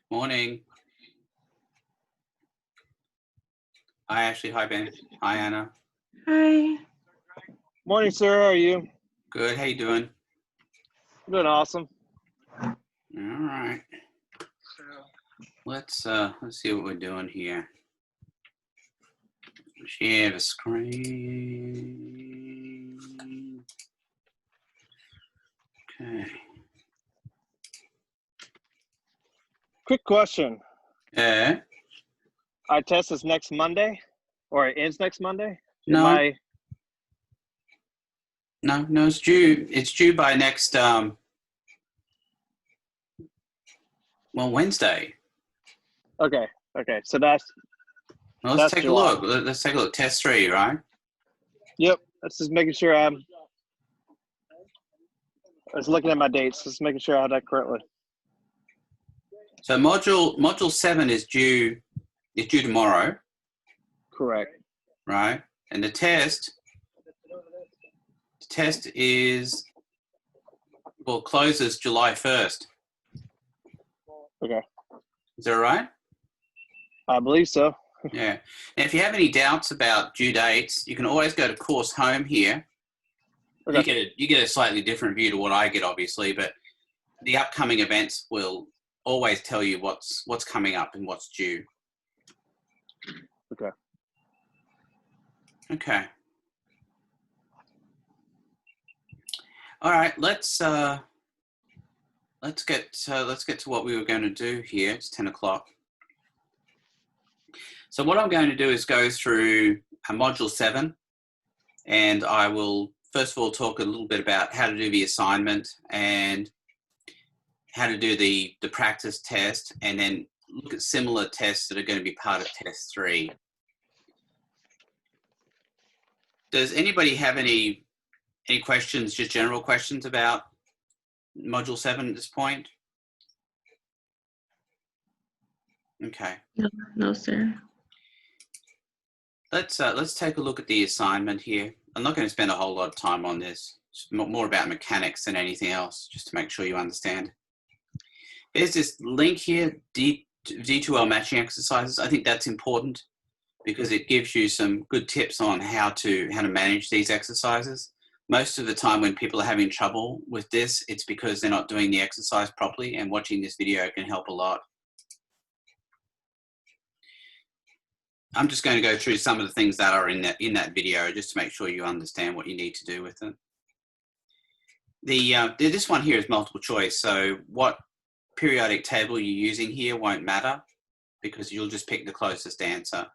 Morning. Hi, Ashley. Hi, Ben. Hi, Anna. Hi. Morning, sir. How are you? Good. How you doing? Doing awesome. All right. Let's see what we're doing here. Share the screen. Okay. Quick question. Our test is next Monday, or it ends next Monday? No, it's due. It's due by next Wednesday. Okay. So that's. Well, let's take a look. Let's take a look. Test 3, right? Yep. That's just making sure I was looking at my dates, just making sure I had that correctly. So module 7 is due tomorrow. Correct. Right? And the test closes July 1st. Okay. Is that right? I believe so. Yeah. Now, if you have any doubts about due dates, you can always go to Course Home here. Okay. You get a slightly different view to what I get, obviously, but the upcoming events will always tell you what's coming up and what's due. Okay. Okay. All right. Let's get to what we were going to do here. It's 10 o'clock. So what I'm going to do is go through module 7, and I will first of all talk a little bit about how to do the assignment and how to do the practice test, and then look at similar tests that are going to be part of test 3. Does anybody have any questions, just general questions about module 7 at this point? Okay. No, sir. Let's take a look at the assignment here. I'm not going to spend a whole lot of time on this. It's more about mechanics than anything else, just to make sure you understand. There's this link here, D2L matching exercises. I think that's important because it gives you some good tips on how to manage these exercises. Most of the time when people are having trouble with this, it's because they're not doing the exercise properly, and watching this video can help a lot. I'm just going to go through some of the things that are in that video just to make sure you understand what you need to do with it. This one here is multiple choice, so what periodic table you're using here won't matter because you'll just pick the closest answer.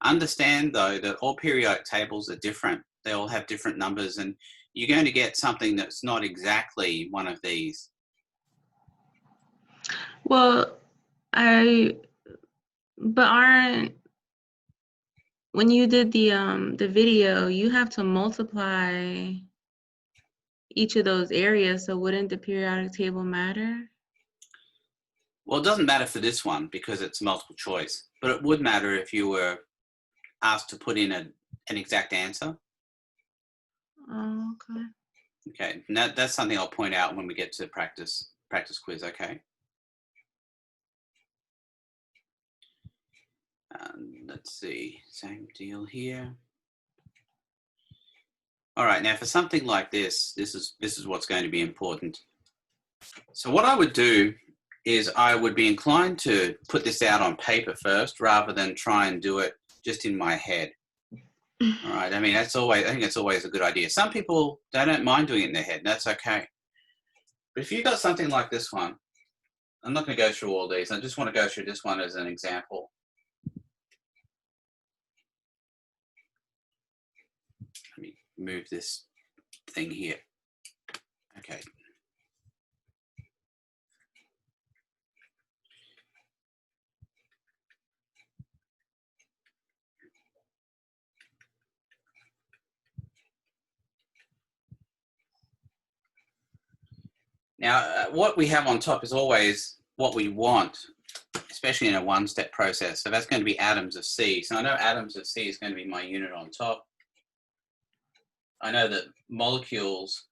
Understand though that all periodic tables are different. They all have different numbers, and you're going to get something that's not exactly one of these. Well, when you did the video, you have to multiply each of those areas, so wouldn't the periodic table matter? Well, it doesn't matter for this one because it's multiple choice, but it would matter if you were asked to put in an exact answer. Oh, okay. Okay, and that's something I'll point out when we get to practice quiz, okay? Let's see, same deal here. All right, now for something like this is what's going to be important. So what I would do is I would be inclined to put this out on paper first rather than try and do it just in my head. All right, I mean, I think it's always a good idea. Some people, they don't mind doing it in their head, and that's okay. But if you've got something like this one, I'm not going to go through all these. I just want to go through this one as an example. Let me move this thing here. Okay. Now, what we have on top is always what we want, especially in a one-step process. So that's going to be atoms of C. So I know atoms of C is going to be my unit on top. I know that molecules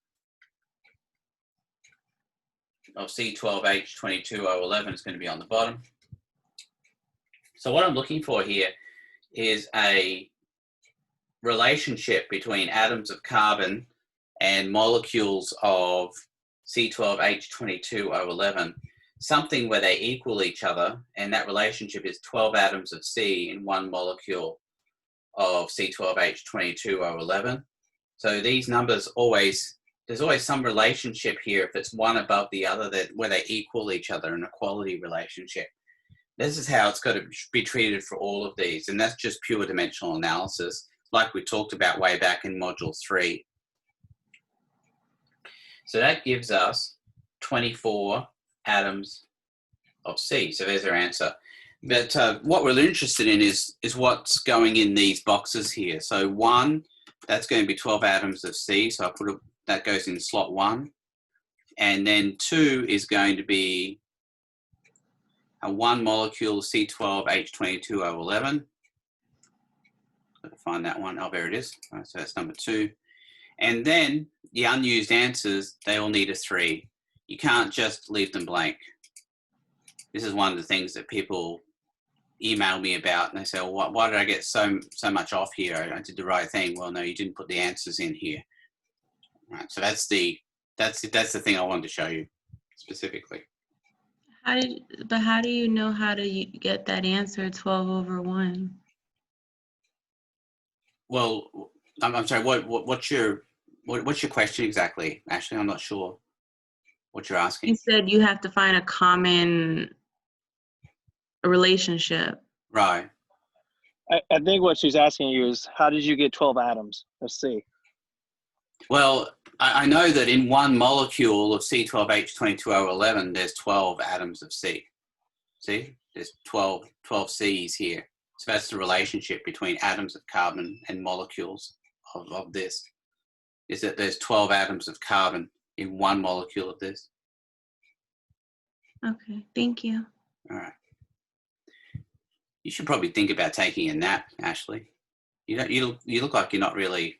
of C12H22O11 is going to be on the bottom. So what I'm looking for here is a relationship between atoms of carbon and molecules of C12H22O11, something where they equal each other, and that relationship is 12 atoms of C in one molecule of C12H22O11. So these numbers there's always some relationship here if it's one above the other, that where they equal each other, an equality relationship. This is how it's got to be treated for all of these, and that's just pure dimensional analysis, like we talked about way back in Module 3. So that gives us 24 atoms of C. So there's our answer. But what we're interested in is what's going in these boxes here. So 1, that's going to be 12 atoms of C. So I put that goes in slot 1. And then 2 is going to be a 1 molecule C12H22O11. Got to find that one. Oh, there it is. All right, so that's number 2. And then the unused answers, they all need a 3. You can't just leave them blank. This is one of the things that people email me about, and they say, well, why did I get so much off here? I did the right thing. Well, no, you didn't put the answers in here. All right, so that's the thing I wanted to show you specifically. How do you know how to get that answer 12/1? Well, I'm sorry. What's your question exactly, Ashley? I'm not sure what you're asking. You said you have to find a common relationship. Right. I think what she's asking you is, how did you get 12 atoms of C? Well, I know that in one molecule of C12H22O11, there's 12 atoms of C. See, there's 12 Cs here. So that's the relationship between atoms of carbon and molecules of this, is that there's 12 atoms of carbon in one molecule of this. Okay, thank you. All right. You should probably think about taking a nap, Ashley. You look like you're not really.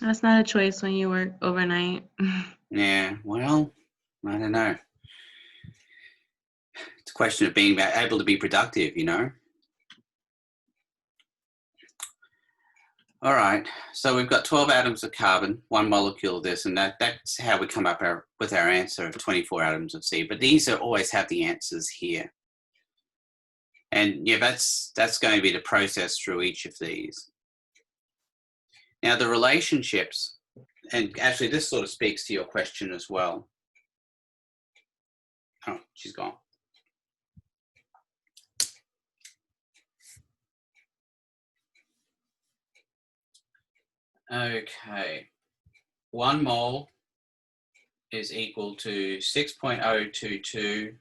That's not a choice when you work overnight. Yeah, well, I don't know. It's a question of being able to be productive, you know. All right, so we've got 12 atoms of carbon, 1 molecule of this, and that's how we come up with our answer of 24 atoms of C. But these always have the answers here. And yeah, that's going to be the process through each of these. Now the relationships, and actually this sort of speaks to your question as well. Oh, she's gone. Okay, 1 mole is equal to 6.022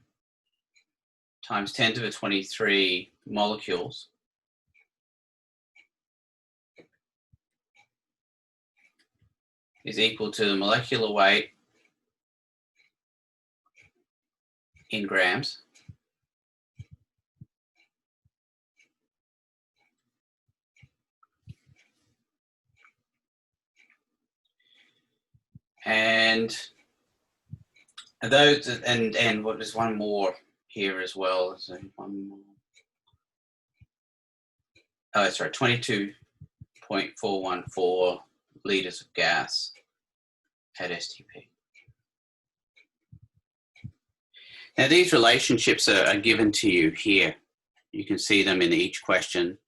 times 10 to the 23 molecules. Is equal to the molecular weight in grams. And those, and what there's one more here as well. So one more. Oh, that's right, 22.414 liters of gas at STP. Now these relationships are given to you here. You can see them in each question,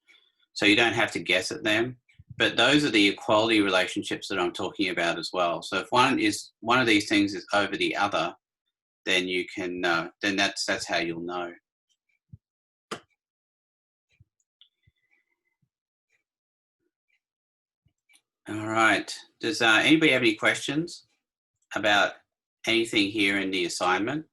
so you don't have to guess at them. But those are the equality relationships that I'm talking about as well. So if one of these things is over the other, then you can then that's how you'll know. All right. Does anybody have any questions about anything here in the assignment?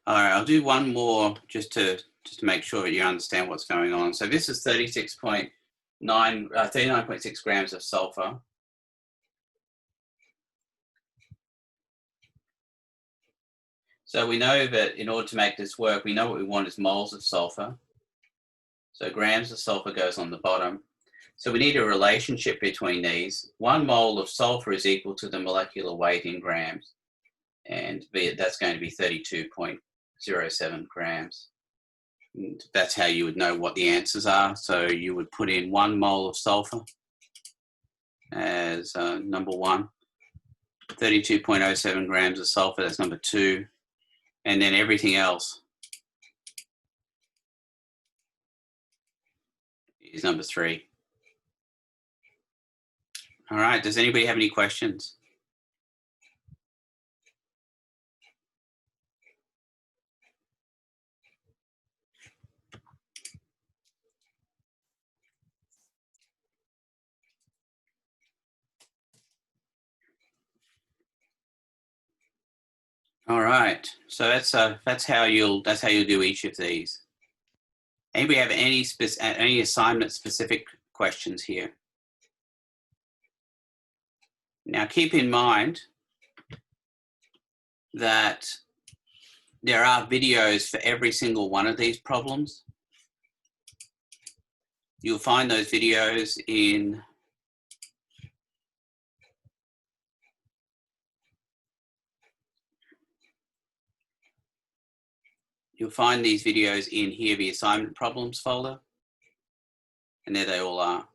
All right, I'll do one more just to make sure that you understand what's going on. So this is 39.6 grams of sulfur. So we know that in order to make this work, we know what we want is moles of sulfur. So grams of sulfur goes on the bottom. So we need a relationship between these. 1 mole of sulfur is equal to the molecular weight in grams. and that's going to be 32.07 grams. And that's how you would know what the answers are. So you would put in 1 mole of sulfur as number 1, 32.07 grams of sulfur, that's number 2, and then everything else is number 3. All right, does anybody have any questions? All right, so that's how you'll do each of these. Anybody have any assignment specific questions here? Now keep in mind that there are videos for every single one of these problems. You'll find those videos in You'll find these videos in here, the assignment problems folder, and there they all are.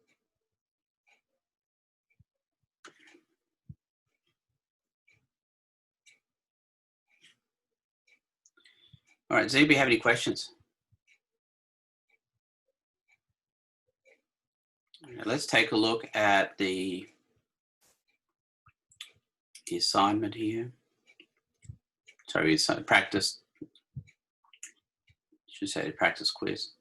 All right, does anybody have any questions? Okay, let's take a look at the assignment here. Sorry, it's practice. Should say the practice quiz.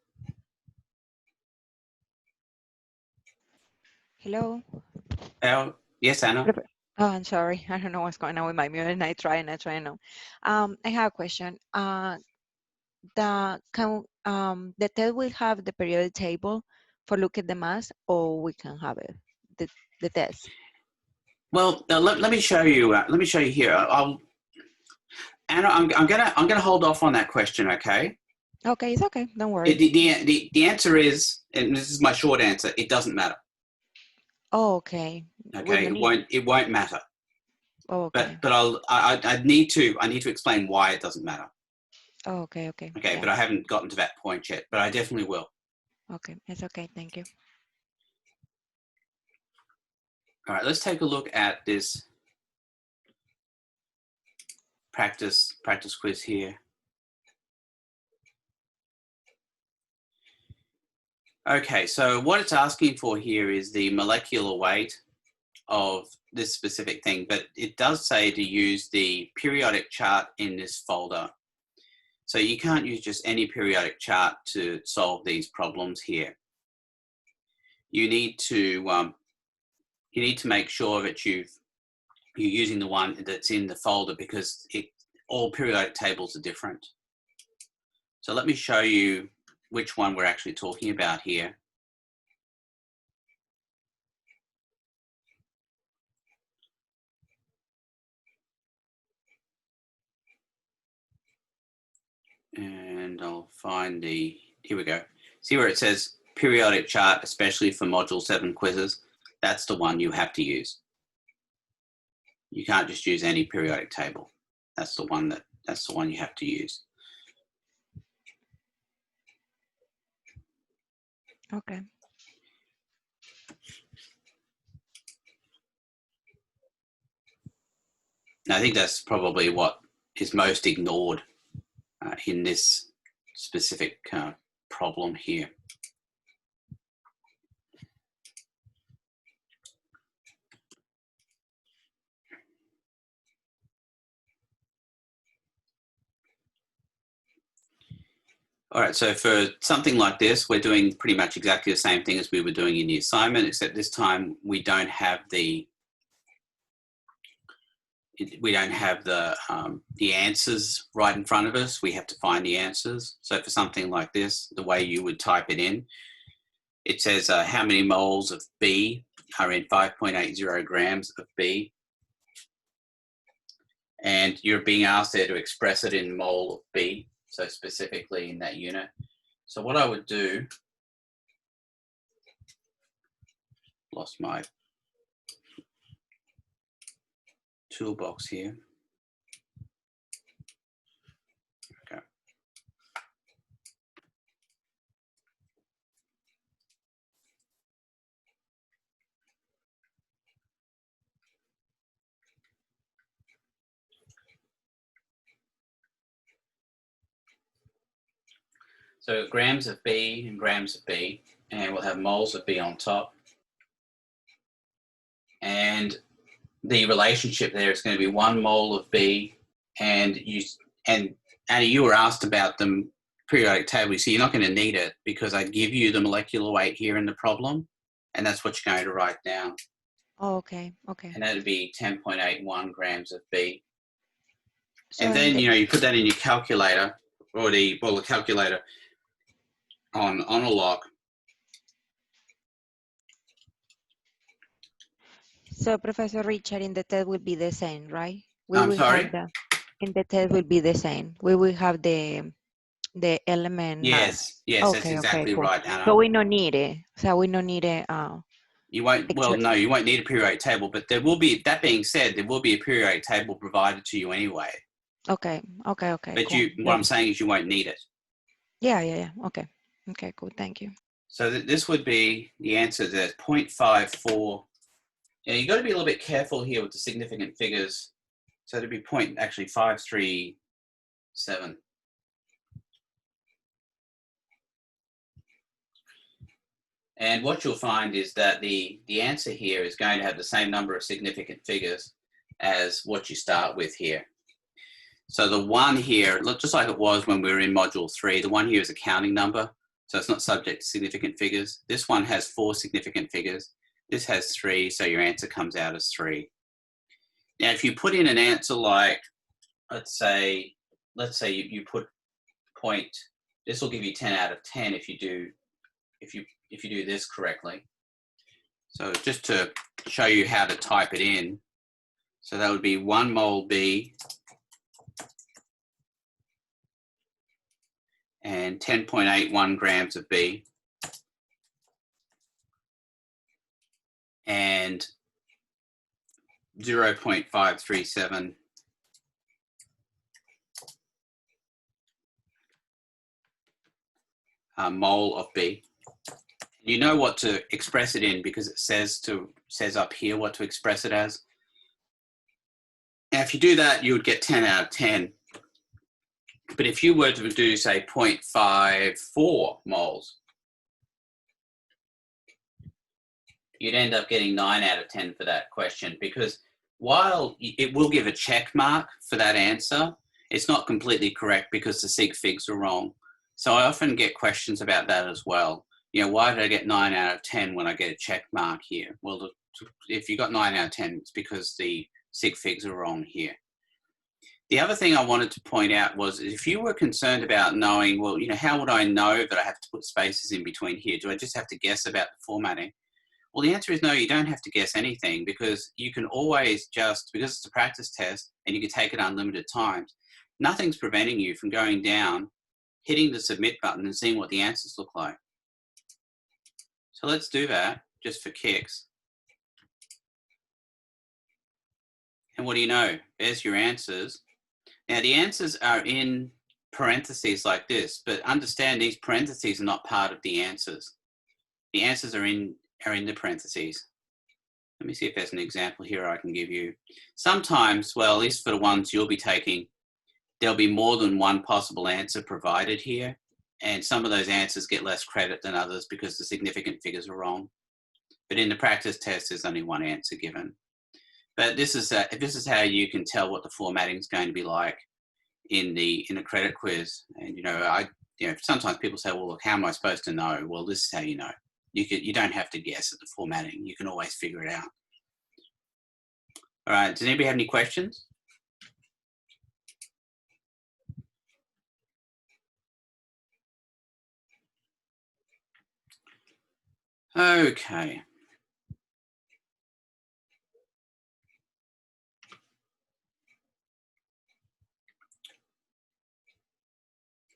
Hello. Yes, Anna. Oh, I'm sorry. I don't know what's going on with my mute, and I try now. I have a question. The test will have the periodic table for look at the mass, or we can have it the test. Well, let me show you. Let me show you here. Anna, I'm gonna hold off on that question. Okay. Okay, it's okay. Don't worry. The answer is, and this is my short answer. It doesn't matter. Oh, okay. Okay. It won't matter. Oh, okay. But I need to explain why it doesn't matter. Oh, okay. Okay. Yeah. But I haven't gotten to that point yet. But I definitely will. Okay, it's okay. Thank you. All right. Let's take a look at this practice quiz here. Okay, so what it's asking for here is the molecular weight of this specific thing, but it does say to use the periodic chart in this folder. So you can't use just any periodic chart to solve these problems here. You need to make sure that you're using the one that's in the folder, because all periodic tables are different. So let me show you which one we're actually talking about here. And I'll find here we go. See where it says periodic chart, especially for module 7 quizzes? That's the one you have to use. You can't just use any periodic table. That's the one you have to use. Okay. Now, I think that's probably what is most ignored in this specific problem here. All right, so for something like this, we're doing pretty much exactly the same thing as we were doing in the assignment, except this time we don't have the answers right in front of us. We have to find the answers. So for something like this, the way you would type it in, it says how many moles of B are in 5.80 grams of B. And you're being asked there to express it in mole of B, so specifically in that unit. So what I would do, lost my toolbox here. So grams of B and grams of B, and we'll have moles of B on top. And the relationship there is going to be 1 mole of B, and Annie, you were asked about the periodic table, so you're not going to need it because I give you the molecular weight here in the problem, and that's what you're going to write down. Oh, okay, okay. And that would be 10.81 grams of B. So And then, you put that in your calculator, or the calculator on a lock. So Professor Richard, in the test will be the same, right? I'm sorry? In the test will be the same. We will have the element mass. Yes, Okay, that's okay, exactly cool. right, Anna. So we don't need it. So we don't need it. You won't, well, no, you won't need a periodic table, but there will be, that being said, there will be a periodic table provided to you anyway. Okay. But cool. What I'm saying is you won't need it. Yeah. Okay, cool. Thank you. So this would be the answer. There's 0.54. Yeah, you got to be a little bit careful here with the significant figures. So it'd be 537. And what you'll find is that the answer here is going to have the same number of significant figures as what you start with here. So the 1 here, just like it was when we were in module 3, the 1 here is a counting number, so it's not subject to significant figures. This one has 4 significant figures. This has 3, so your answer comes out as 3. Now, if you put in an answer like, let's say you put point, this will give you 10 out of 10 if you do this correctly. So just to show you how to type it in, so that would be 1 mole B and 10.81 grams of B and 0.537 mole of B. You know what to express it in because it says up here what to express it as. Now, if you do that, you would get 10 out of 10. But if you were to do, say, 0.54 moles, you'd end up getting 9 out of 10 for that question, because while it will give a check mark for that answer, it's not completely correct because the sig figs are wrong. So I often get questions about that as well. Why did I get 9 out of 10 when I get a check mark here? Well, if you got 9 out of 10, it's because the sig figs are wrong here. The other thing I wanted to point out was if you were concerned about knowing, well, how would I know that I have to put spaces in between here? Do I just have to guess about the formatting? Well, the answer is no, you don't have to guess anything, because you can always because it's a practice test and you can take it unlimited times, nothing's preventing you from going down, hitting the submit button and seeing what the answers look like. So let's do that just for kicks. And what do you know? There's your answers. Now the answers are in parentheses like this, but understand these parentheses are not part of the answers. The answers are in the parentheses. Let me see if there's an example here I can give you. Sometimes, well, at least for the ones you'll be taking, there'll be more than one possible answer provided here. And some of those answers get less credit than others because the significant figures are wrong. But in the practice test, there's only one answer given. But this is how you can tell what the formatting is going to be like in the credit quiz. And sometimes people say, well, look, how am I supposed to know? Well, this is how you know. You don't have to guess at the formatting. You can always figure it out. All right. Does anybody have any questions? Okay.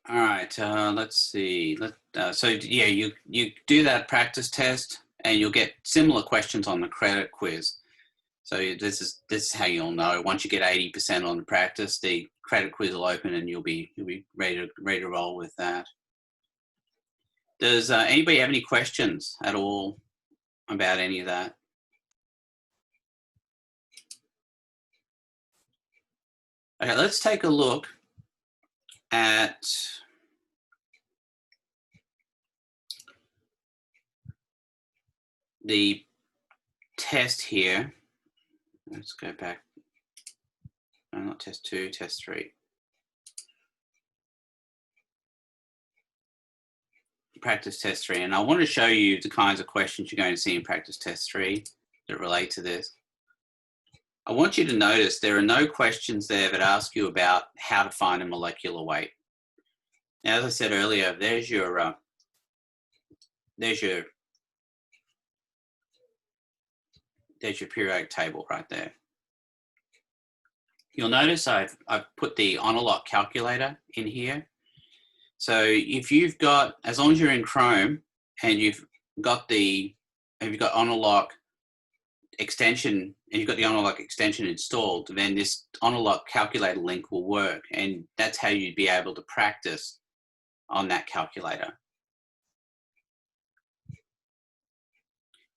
All right, let's see. So yeah, you do that practice test and you'll get similar questions on the credit quiz. So this is how you'll know. Once you get 80% on the practice, the credit quiz will open and you'll be ready to roll with that. Does anybody have any questions at all about any of that? Okay, let's take a look at the test here. Let's go back. No, not test 2, test 3. Practice test 3. And I want to show you the kinds of questions you're going to see in practice test 3 that relate to this. I want you to notice there are no questions there that ask you about how to find a molecular weight. Now, as I said earlier, there's your periodic table right there. You'll notice I've put the on-a-lot calculator in here. So if you've got, as long as you're in Chrome and you've got on-a-lot extension, and you've got the on-a-lot extension installed, then this on-a-lot calculator link will work, and that's how you'd be able to practice on that calculator.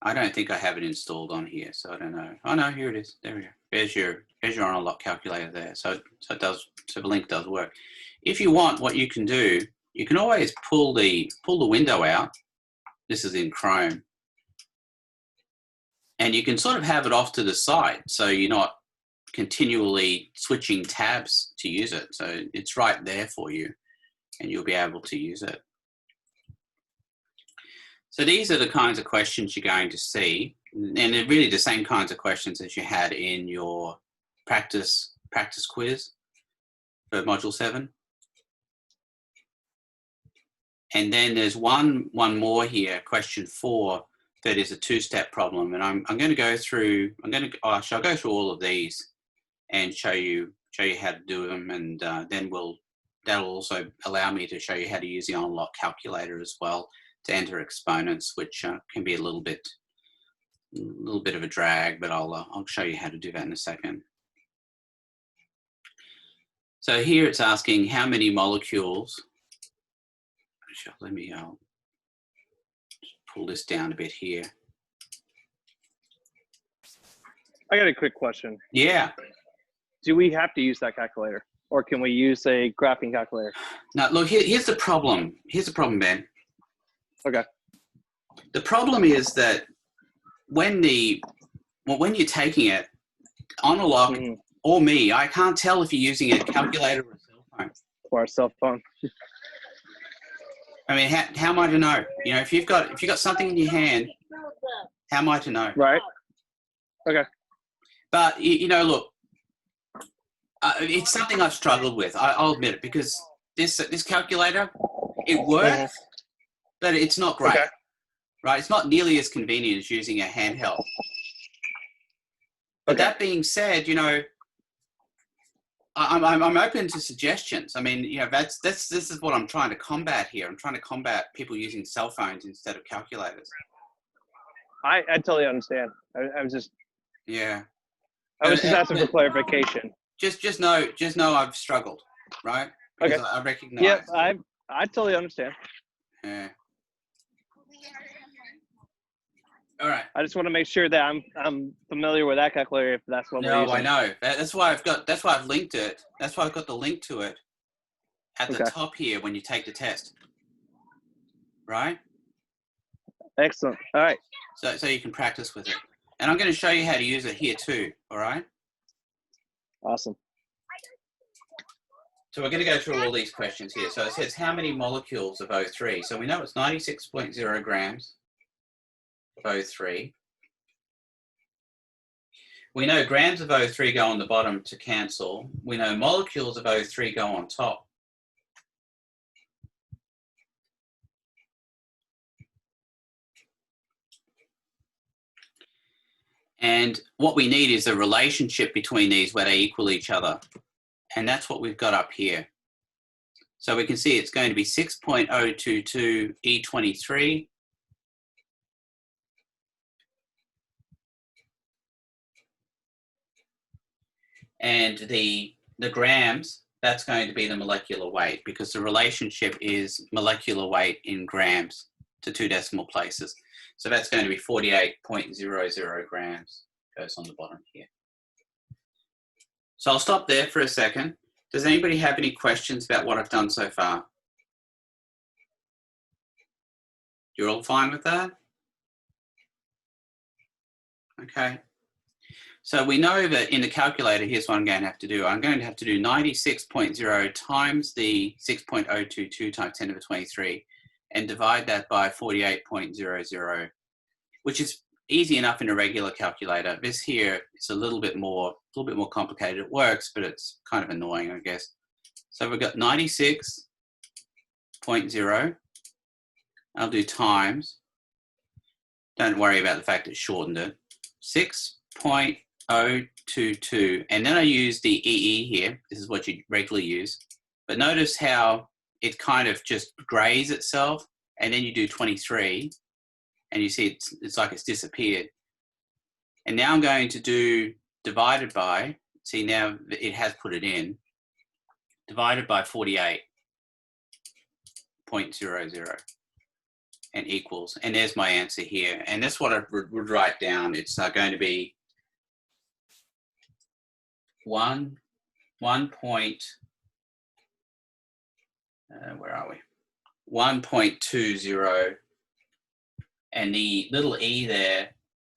I don't think I have it installed on here, so I don't know. Oh no, here it is. There we go. There's your on-a-lot calculator there. So the link does work. If you want, what you can do, you can always pull the window out. This is in Chrome. And you can sort of have it off to the side, so you're not continually switching tabs to use it. So it's right there for you, and you'll be able to use it. So these are the kinds of questions you're going to see, and they're really the same kinds of questions as you had in your practice quiz for Module 7. And then there's one more here, question 4, that is a 2-step problem. And I'm going to go through, I'll go through all of these and show you how to do them. And then that'll also allow me to show you how to use the on-a-lot calculator as well to enter exponents, which can be a little bit of a drag, but I'll show you how to do that in a second. So here it's asking how many molecules. Let me pull this down a bit here. I got a quick question. Yeah. Do we have to use that calculator, or can we use a graphing calculator? Now, look, here's the problem. Here's the problem, Ben. Okay. The problem is that when you're taking it, on-a-lot or me, I can't tell if you're using a calculator or a cell phone. Or a cell phone. I mean, how am I to know? You know, if you've got something in your hand, how am I to know? Right. Okay. But you know, look, it's something I've struggled with. I'll admit it, because this calculator, it works, but it's not great. Okay. Right? It's not nearly as convenient as using a handheld. But that being said, you know, I'm open to suggestions. I mean, you know, this is what I'm trying to combat here. I'm trying to combat people using cell phones instead of calculators. I totally understand. I was just I was just asking for clarification. Just know I've struggled, right? Because I recognize. Yep, I totally understand. Yeah. All right. I just want to make sure that I'm familiar with that calculator if that's what we're using. I know. That's why I've linked it. That's why I've got the link to it at the top here when you take the test. Right? Excellent. All right. So you can practice with it. And I'm going to show you how to use it here too, all right? Awesome. So we're going to go through all these questions here. So it says how many molecules of O3? So we know it's 96.0 grams of O3. We know grams of O3 go on the bottom to cancel. We know molecules of O3 go on top. And what we need is a relationship between these where they equal each other. And that's what we've got up here. So we can see it's going to be 6.022 E23. And the grams, that's going to be the molecular weight, because the relationship is molecular weight in grams to 2 decimal places. So that's going to be 48.00 grams, goes on the bottom here. So I'll stop there for a second. Does anybody have any questions about what I've done so far? You're all fine with that? Okay. So we know that in the calculator, here's what I'm going to have to do. I'm going to have to do 96.0 times the 6.022 times 10 to the 23 and divide that by 48.00, which is easy enough in a regular calculator. This here is a little bit more complicated. It works, but it's kind of annoying, I guess. So we've got 96.0. I'll do times. Don't worry about the fact it shortened it. 6.022. And then I use the EE here. This is what you regularly use. But notice how it kind of just grays itself. And then you do 23. And you see it's like it's disappeared. And now I'm going to do divided by. See, now it has put it in. Divided by 48.00. And equals, and there's my answer here. And that's what I would write down. It's going to be 1.20, and the little e there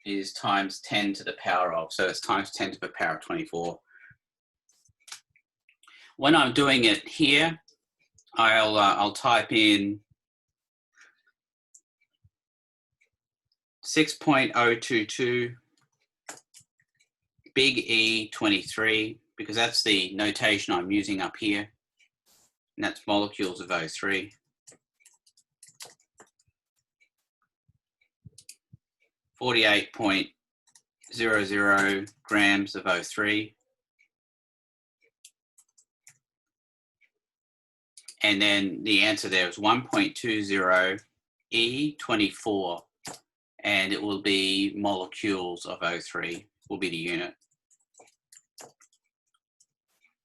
is times 10 to the power of, so it's times 10 to the power of 24. When I'm doing it here, I'll type in 6.022 big E 23, because that's the notation I'm using up here, and that's molecules of O3. .00 grams of O3. And then the answer there is 1.20 E24. And it will be molecules of O3 will be the unit.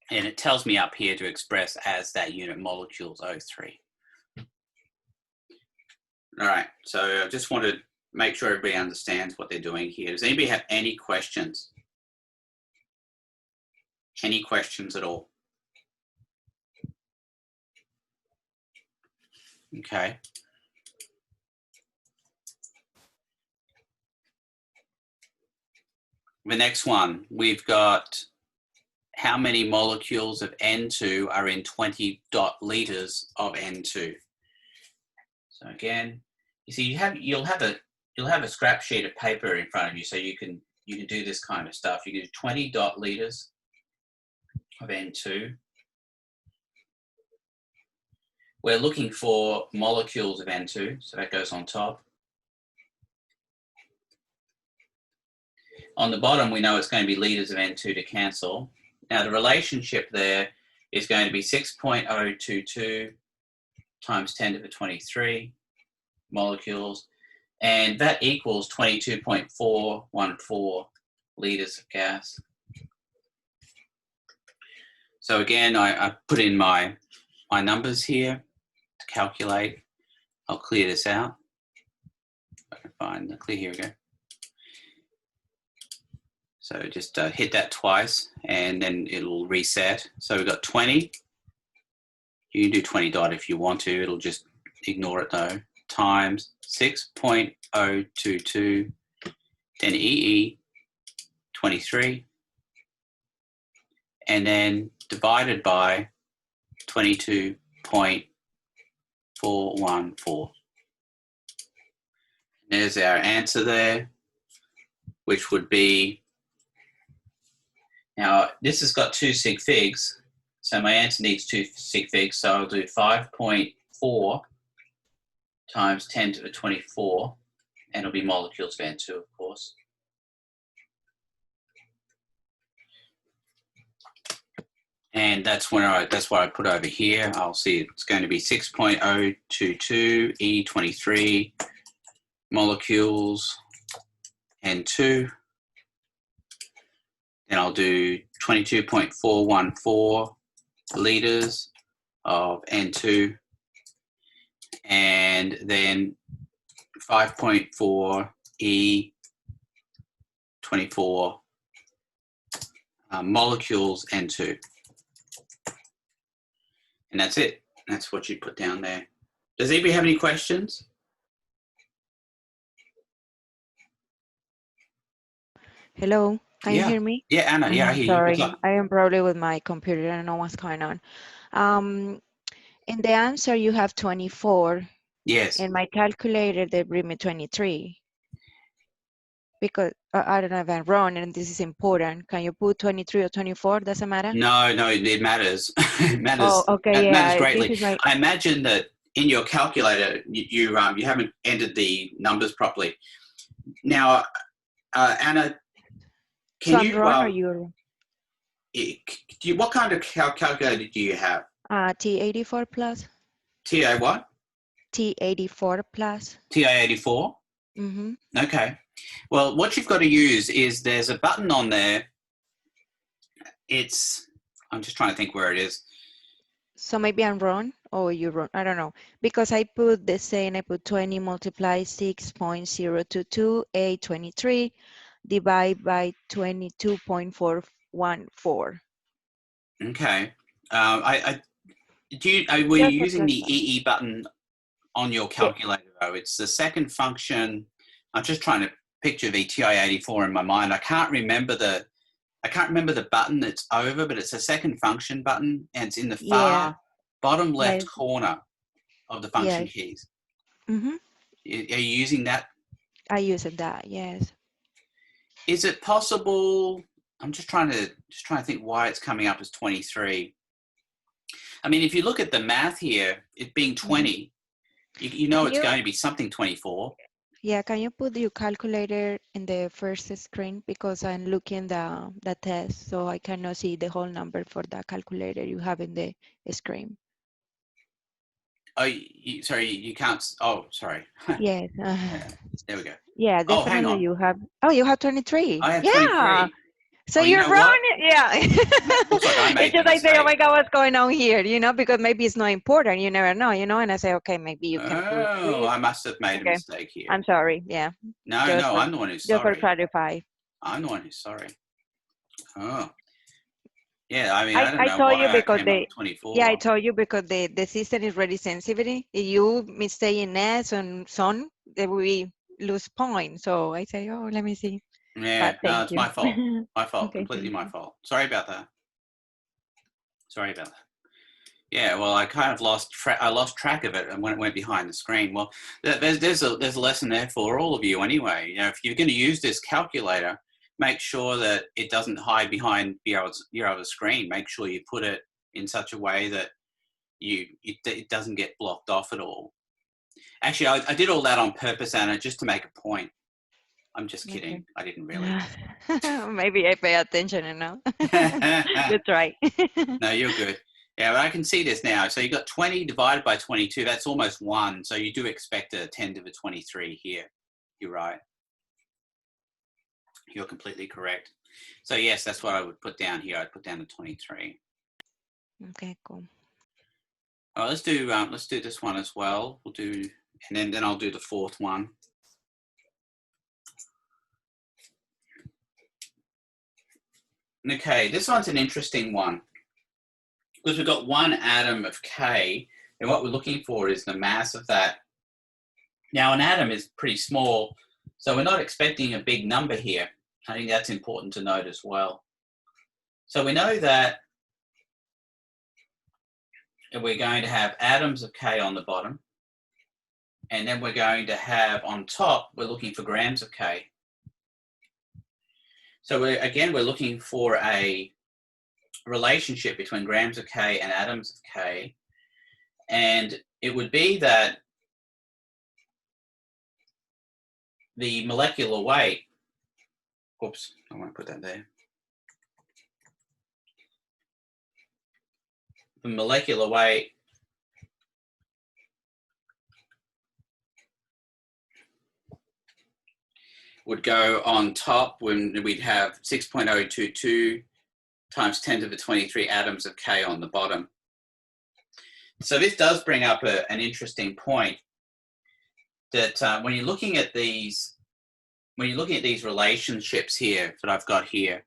And it tells me up here to express as that unit molecules O3. All right, so I just want to make sure everybody understands what they're doing here. Does anybody have any questions? Any questions at all? Okay. The next one, we've got how many molecules of N2 are in 20 liters of N2. So again, you see, you'll have a scrap sheet of paper in front of you, so you can do this kind of stuff. You can do 20 liters of N2. We're looking for molecules of N2, so that goes on top. On the bottom, we know it's going to be liters of N2 to cancel. Now, the relationship there is going to be 6.022 times 10 to the 23 molecules, and that equals 22.414 liters of gas. So again, I put in my numbers here to calculate. I'll clear this out. If I can find the clear, here we go. So just hit that twice and then it'll reset. So we've got 20. You can do 20 if you want to. It'll just ignore it though. Times 6.022, then EE 23, and then divided by 22.414. There's our answer there, which would be, now this has got 2 sig figs, so my answer needs 2 sig figs, so I'll do 5.4 times 10 to the 24, and it'll be molecules of N2, of course. And that's what I put over here. I'll see it's going to be 6.022 E23 molecules N2. Then I'll do 22.414 liters of N2, and then 5.4 E24 molecules N2. And that's it. That's what you put down there. Does anybody have any questions? Hello, can you Yeah. hear me? Yeah, Anna. Yeah, I hear you. What's Sorry, up? I am probably with my computer. I don't know what's going on. Um, in the answer, you have 24. Yes. In my calculator, they bring me 23. Because I don't know if I'm wrong, and this is important. Can you put 23 or 24? Doesn't matter? No, no, it matters. It Oh, matters. okay, It matters yeah. This greatly. is my I imagine that in your calculator, you haven't entered the numbers properly. Now, Anna, so can I'm you wrong or you're what kind of calculator do you have? T84 plus? TA what? T84 plus. TA84? Mm-hmm. Okay. Well, what you've got to use is there's a button on there. I'm just trying to think where it is. So maybe I'm wrong or you're wrong. I don't know. Because I put the same, I put 20 multiply 6.022, 823, divide by 22.414. Okay. Were you Just a using plus the sign. EE button on your Yes. calculator though? It's the second function. I'm just trying to picture the TI-84 in my mind. I can't remember the button that's over, but it's a second function button and it's in the Yeah. far bottom left Yes. corner of the function Yes. keys. Mm-hmm. Are you using that? I use that. Yes. Is it possible? I'm just trying to think why it's coming up as 23. I mean, if you look at the math here, it being 20, you know Can it's you? going to be something 24. Yeah. Can you put your calculator in the first screen because I'm looking the test, so I cannot see the whole number for the calculator you have in the screen. Oh, sorry, you can't. Oh, sorry. Yes. Yeah, there we go. Yeah, Oh, hang definitely on. you have. Oh, you have 23. I have Yeah. 23. So Oh, you you're know what? wrong. Yeah. Looks like I It's made the just I say, oh mistake. my God, what's going on here? Because maybe it's not important. You never know, And I say, okay, maybe you can put Oh, this. I must have made a Okay. mistake here. I'm sorry. Yeah. No, Just for I'm the one who's just for sorry. clarify. I'm the one who's sorry. Oh, yeah. I mean, I don't I know told you why I because came up with 24. I told you because the system is really sensitive. If you mistake in S and son, they will lose points. So I say, oh, let me see. Yeah, But no, thank it's you. my fault. My fault. Okay, Completely thank my you. fault. Sorry about that. Sorry about that. Yeah, well, I kind of lost track of it and when it went behind the screen. Well, there's a lesson there for all of you anyway. If you're going to use this calculator, make sure that it doesn't hide behind your other screen. Make sure you put it in such a way that it doesn't get blocked off at all. Actually, I did all that on purpose, Anna, just to make a point. I'm just kidding. Okay. I didn't really. Maybe I pay attention enough. You try. No, you're good. Yeah, but I can see this now. So you got 20 divided by 22. That's almost 1. So you do expect a 10 to the 23 here. You're right. You're completely correct. So yes, that's what I would put down here. I'd put down the 23. Okay, cool. All right, let's do this one as well. We'll do, and then I'll do the fourth one. Okay, this one's an interesting one because we've got one atom of K, and what we're looking for is the mass of that. Now, an atom is pretty small, so we're not expecting a big number here. I think that's important to note as well. So we know that we're going to have atoms of K on the bottom, and then we're going to have on top, we're looking for grams of K. So we're looking for a relationship between grams of K and atoms of K, and it would be that the molecular weight, oops, I won't put that there. The molecular weight would go on top when we'd have 6.022 times 10 to the 23 atoms of K on the bottom. So this does bring up an interesting point that when you're looking at these relationships here that I've got here,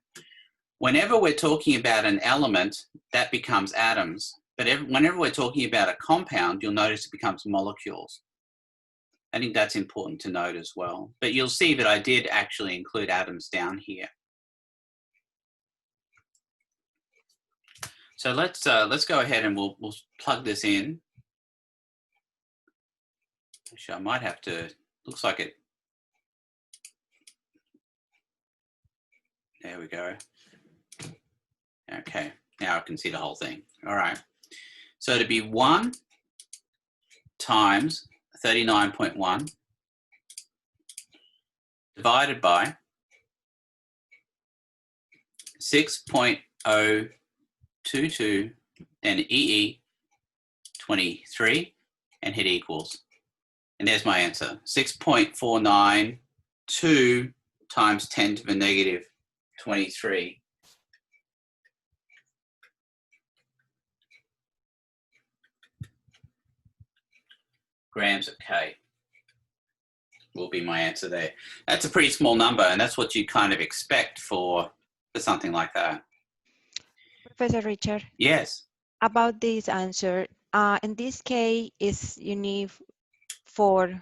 whenever we're talking about an element, that becomes atoms. But whenever we're talking about a compound, you'll notice it becomes molecules. I think that's important to note as well. But you'll see that I did actually include atoms down here. So let's go ahead and we'll plug this in. Actually, I might have to. Looks like it. There we go. Okay, now I can see the whole thing. All right. So to be 1 times 39.1 divided by 6.022 and EE 23 and hit equals. And there's my answer. 6.492 times 10 to the negative 23. Grams of K will be my answer there. That's a pretty small number, and that's what you kind of expect for something like that. Professor Richard, Yes. about this answer, in this case, is you need 4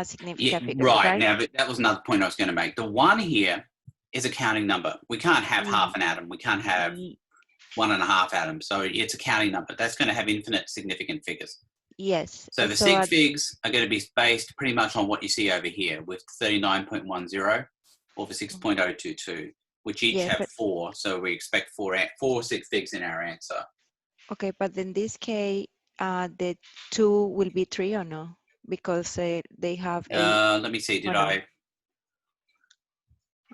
significant figures, right. Now, that was another point I was going to make. The 1 here is a counting number. We can't have half an atom. We can't have 1.5 atoms. So it's a counting number. That's going to have infinite significant figures. Yes. So the sig figs are going to be based pretty much on what you see over here with 39.10 or the 6.022, which each have 4. So we expect 4 sig figs in our answer. Okay, but in this case, the 2 will be 3 or no? Because they have 8. Let me see. Did I?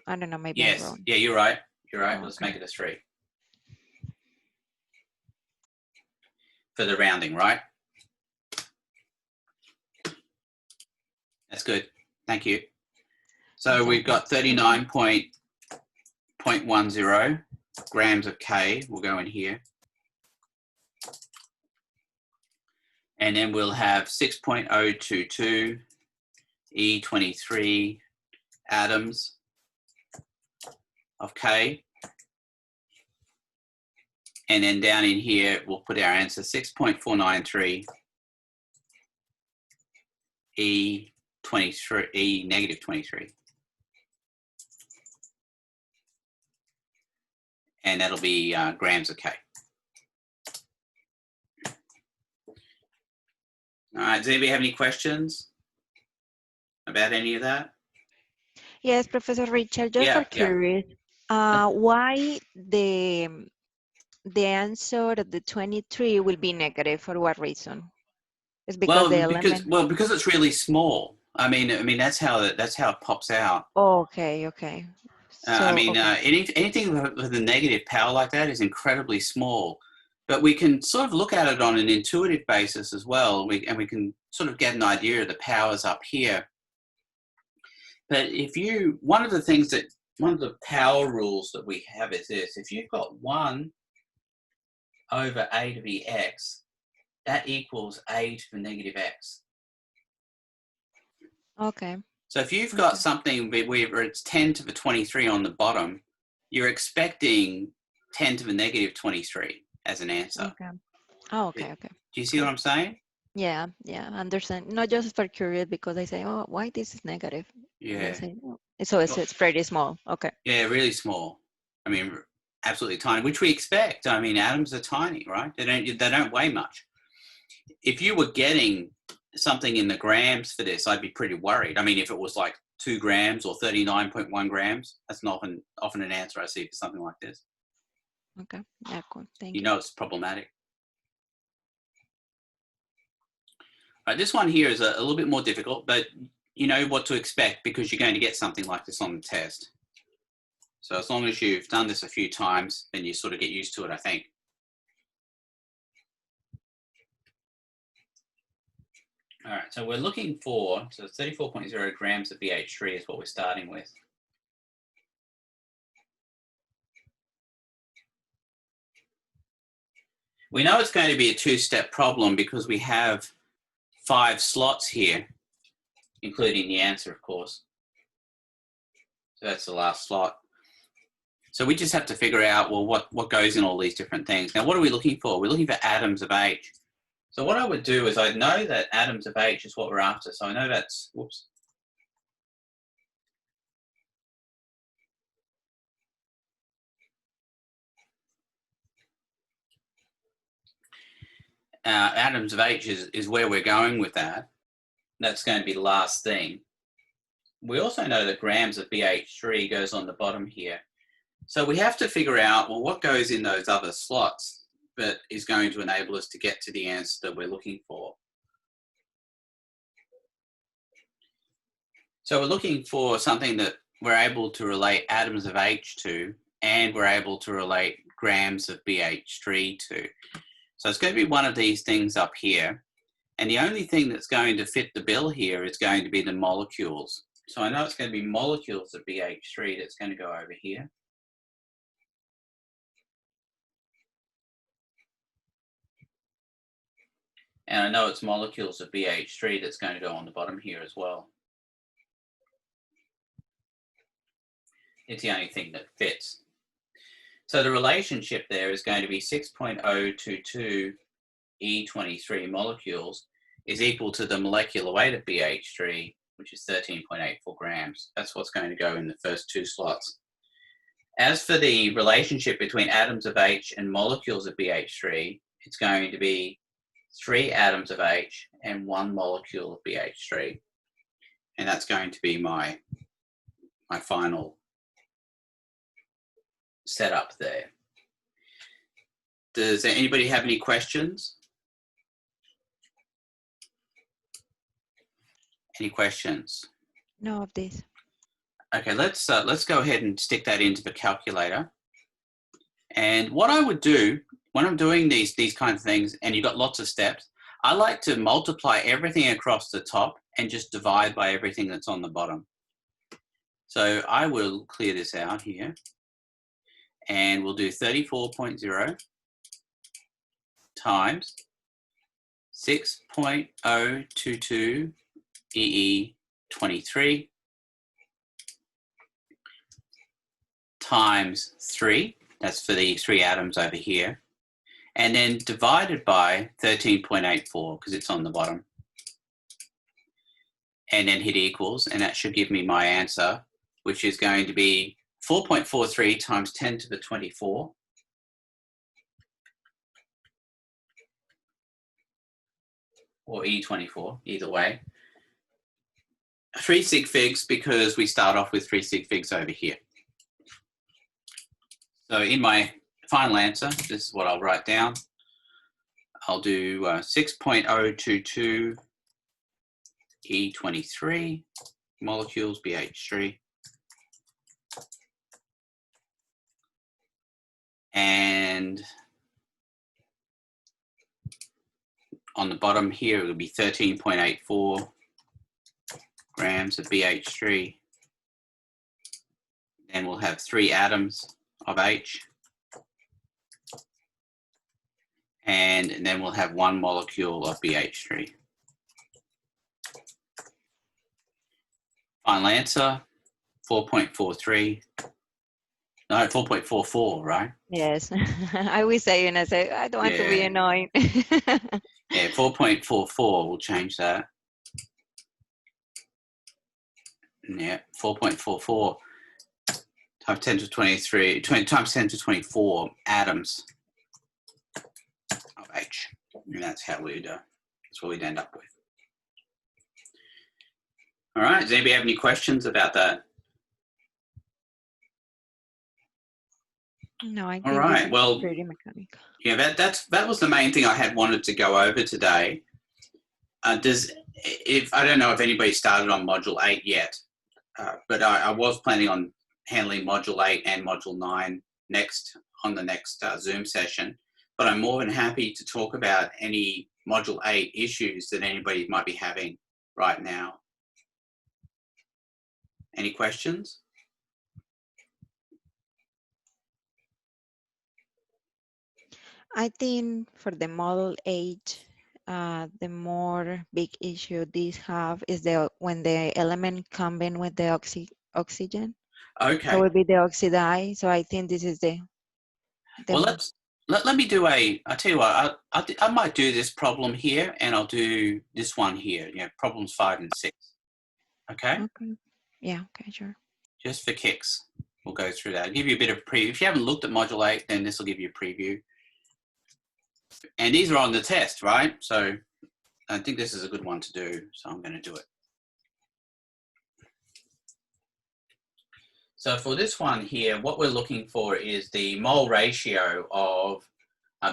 I don't know. Maybe Yes. I'm wrong. Yeah, you're right. You're right. Oh, Let's okay. make it a 3 for the rounding, right? That's good. Thank you. So we've got 39.10 grams of K. We'll go in here. And then we'll have 6.022 E23 atoms of K. And then down in here, we'll put our answer 6.493 E negative 23. And that'll be grams of K. All right, does anybody have any questions about any of that? Yes, Professor Richard, just for curious, why the answer of the 23 will be negative? For what reason? It's because the element. Because it's really small. I mean that's how it pops out. Oh, okay, okay. So, anything with a negative power like that is incredibly small. But we can sort of look at it on an intuitive basis as well. We can sort of get an idea of the powers up here. But one of the power rules that we have is this: if you've got 1 over a to the x, that equals a to the negative x. Okay. So if you've got something where it's 10 to the 23 on the bottom, you're expecting 10 to the negative 23 as an answer. Okay. Oh, okay, okay. Do you see what I'm saying? Yeah, yeah, I understand. Not just for curious, because I say, oh, why this is negative? Yeah. Say, oh. So it's pretty small. Okay. Yeah, really small. I mean, absolutely tiny, which we expect. I mean, atoms are tiny, right? They don't weigh much. If you were getting something in the grams for this, I'd be pretty worried. I mean, if it was like 2 grams or 39.1 grams, that's not often an answer I see for something like this. Okay. Yeah, cool. Thank you. You know it's problematic. All right, this one here is a little bit more difficult, but you know what to expect because you're going to get something like this on the test. So as long as you've done this a few times, then you sort of get used to it, I think. All right, so we're looking for, 34.0 grams of BH3 is what we're starting with. We know it's going to be a 2-step problem because we have 5 slots here, including the answer, of course. So that's the last slot. So we just have to figure out, well, what goes in all these different things. Now, what are we looking for? We're looking for atoms of H. So what I would do is I know that atoms of H is what we're after. So I know that's, whoops. atoms of H is where we're going with that. That's going to be the last thing. We also know that grams of BH3 goes on the bottom here. So we have to figure out, well, what goes in those other slots that is going to enable us to get to the answer that we're looking for. So we're looking for something that we're able to relate atoms of H to, and we're able to relate grams of BH3 to. So it's going to be one of these things up here. And the only thing that's going to fit the bill here is going to be the molecules. So I know it's going to be molecules of BH3 that's going to go over here. And I know it's molecules of BH3 that's going to go on the bottom here as well. It's the only thing that fits. So the relationship there is going to be 6.022 E23 molecules is equal to the molecular weight of BH3, which is 13.84 grams. That's what's going to go in the first two slots. As for the relationship between atoms of H and molecules of BH3, it's going to be 3 atoms of H and 1 molecule of BH3. And that's going to be my final setup there. Does anybody have any questions? Any questions? No of this. Okay, let's go ahead and stick that into the calculator. And what I would do when I'm doing these kind of things, and you've got lots of steps, I like to multiply everything across the top and just divide by everything that's on the bottom. So I will clear this out here, and we'll do 34.0 times 6.022 EE23 times 3, that's for the 3 atoms over here, and then divided by 13.84 because it's on the bottom, and then hit equals, and that should give me my answer, which is going to be 4.43 times 10 to the 24 or E24, either way. 3 sig figs because we start off with 3 sig figs over here. So in my final answer, this is what I'll write down. I'll do 6.022 E23 molecules BH3. And on the bottom here, it will be 13.84 grams of BH3. Then we'll have 3 atoms of H. And then we'll have 1 molecule of BH3. Final answer, 4.43. No, 4.44, right? Yes. I was saying, I say, I don't want to be annoying. Yeah, 4.44, we'll change that. Yeah, 4.44 times 10 to 23, times 10 to 24 atoms of H. And that's how we'd, that's what we'd end up with. All right, does anybody have any questions about that? No, I think all right, well, pretty mechanical. Yeah, that was the main thing I had wanted to go over today. I don't know if anybody started on Module 8 yet, but I was planning on handling Module 8 and Module 9 next on the next Zoom session. But I'm more than happy to talk about any Module 8 issues that anybody might be having right now. Any questions? I think for the Model 8, the more big issue these have is when the element combine with the oxygen. Okay. So it will be the oxidized. So I think this is the well, let me do I tell you what, I might do this problem here, and I'll do this one here. Problems 5 and 6. Okay? Okay. Yeah, okay, sure. Just for kicks, we'll go through that. I'll give you a bit of preview. If you haven't looked at Module 8, then this will give you a preview. And these are on the test, right? So I think this is a good one to do. So I'm going to do it. So for this one here, what we're looking for is the mole ratio of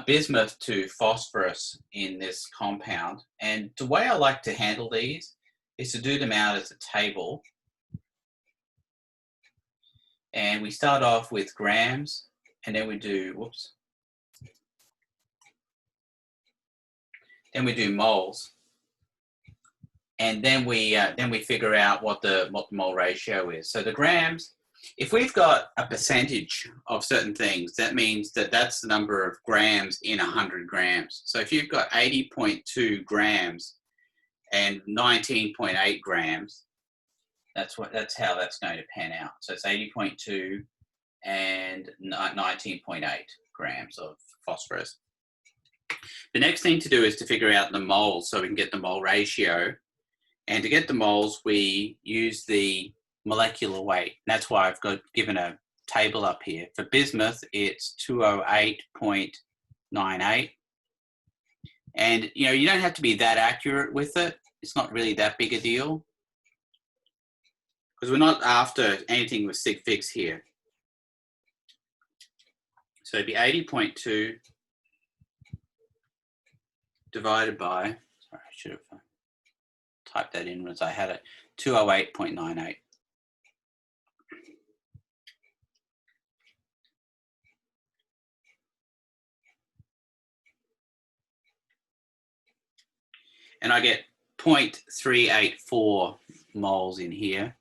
bismuth to phosphorus in this compound. And the way I like to handle these is to do them out as a table. And we start off with grams, and then we do, whoops. Then we do moles. And then we figure out what the mole ratio is. So the grams, if we've got a percentage of certain things, that means that that's the number of grams in 100 grams. So if you've got 80.2 grams and 19.8 grams, that's how that's going to pan out. So it's 80.2 and 19.8 grams of phosphorus. The next thing to do is to figure out the moles so we can get the mole ratio. And to get the moles, we use the molecular weight. That's why I've given a table up here. For bismuth, it's 208.98. And, you know, you don't have to be that accurate with it. It's not really that big a deal, because we're not after anything with sig figs here. So it'd be 80.2 divided by, sorry, I should have typed that in as I had it, 208.98. And I get 0.384 moles in here.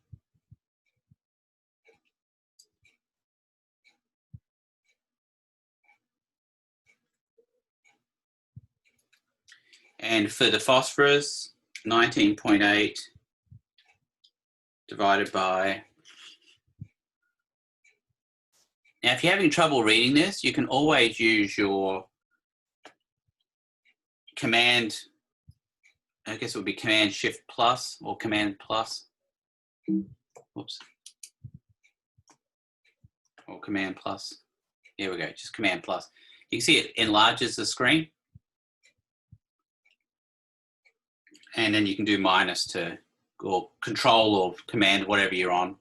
And for the phosphorus, 19.8 divided by, now if you're having trouble reading this, you can always use your command, I guess it would be command shift plus or command plus. Whoops. Or command plus. Here we go, just command plus. You can see it enlarges the screen. And then you can do minus to, or control or command, whatever you're on.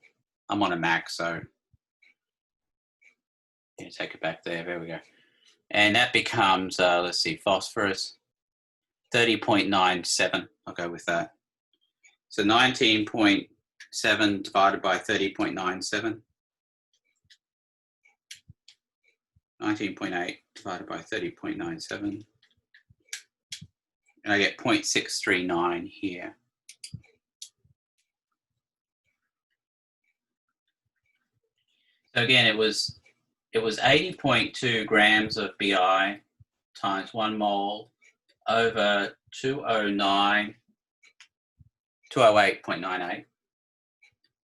I'm on a Mac, so yeah, take it back there. There we go. And that becomes, let's see, phosphorus, 30.97. I'll go with that. So 19.7 divided by 30.97. 19.8 divided by 30.97. And I get 0.639 here. So again, it was 80.2 grams of Bi times 1 mole over 208.98,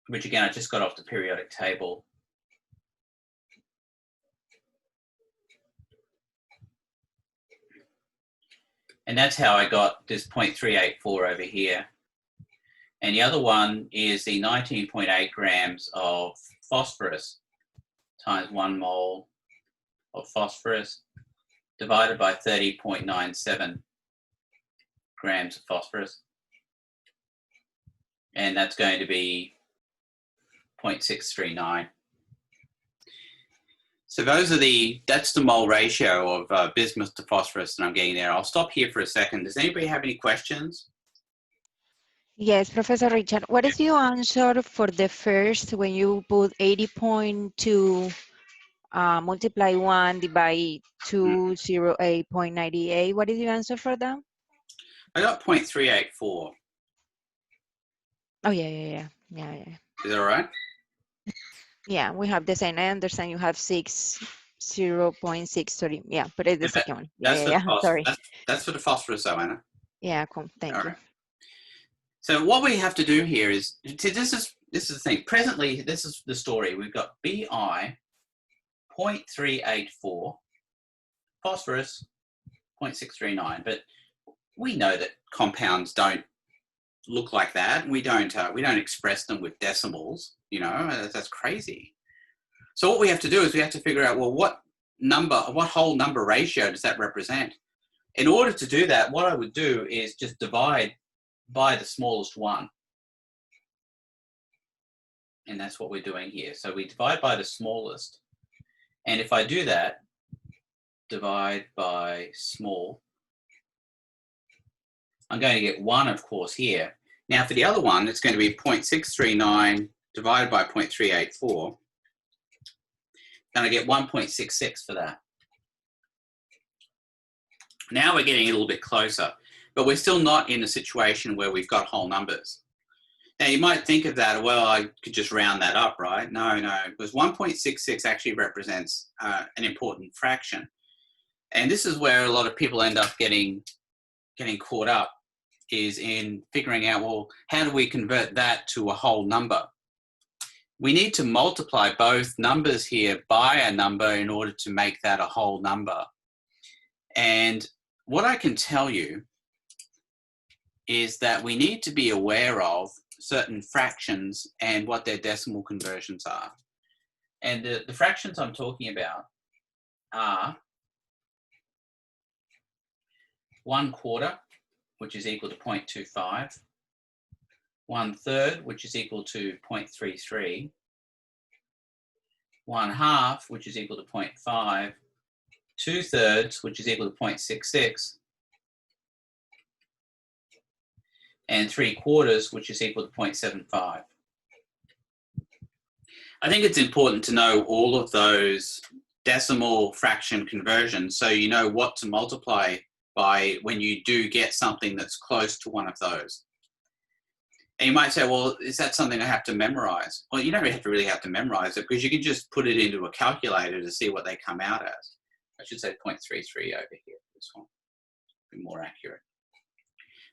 which again, I just got off the periodic table. And that's how I got this 0.384 over here. And the other one is the 19.8 grams of phosphorus times 1 mole of phosphorus divided by 30.97 grams of phosphorus. And that's going to be 0.639. So that's the mole ratio of bismuth to phosphorus that I'm getting there. I'll stop here for a second. Does anybody have any questions? Yes, Professor Richard, what is your answer for the first when you put 80.2 multiply 1 divide 208.98? What is your answer for that? I got 0.384. Oh, yeah. Is that all right? Yeah, we have the same. I understand you have 0.630. Yeah, but it's the second one. Sorry. That's for the phosphorus, though, Anna. Yeah, cool. Thank you. Right. So what we have to do here is, this is the thing. Presently, this is the story. We've got Bi 0.384, phosphorus 0.639. But we know that compounds don't look like that. We don't express them with decimals. You know, that's crazy. So what we have to do is we have to figure out, well, what whole number ratio does that represent? In order to do that, what I would do is just divide by the smallest one. And that's what we're doing here. So we divide by the smallest. And if I do that, divide by small, I'm going to get 1, of course, here. Now for the other one, it's going to be 0.639 divided by 0.384. And I get 1.66 for that. Now we're getting a little bit closer, but we're still not in a situation where we've got whole numbers. Now you might think of that, well, I could just round that up, right? No, because 1.66 actually represents an important fraction. And this is where a lot of people end up getting caught up, is in figuring out, well, how do we convert that to a whole number? We need to multiply both numbers here by a number in order to make that a whole number. And what I can tell you is that we need to be aware of certain fractions and what their decimal conversions are. And the fractions I'm talking about are 1/4, which is equal to 0.25, 1/3, which is equal to 0.33, 1/2, which is equal to 0.5, 2/3, which is equal to 0.66, and 3/4, which is equal to 0.75. I think it's important to know all of those decimal fraction conversions so you know what to multiply by when you do get something that's close to one of those. And you might say, well, is that something I have to memorize? Well, you don't really have to memorize it, because you can just put it into a calculator to see what they come out as. I should say 0.33 over here, this one, be more accurate.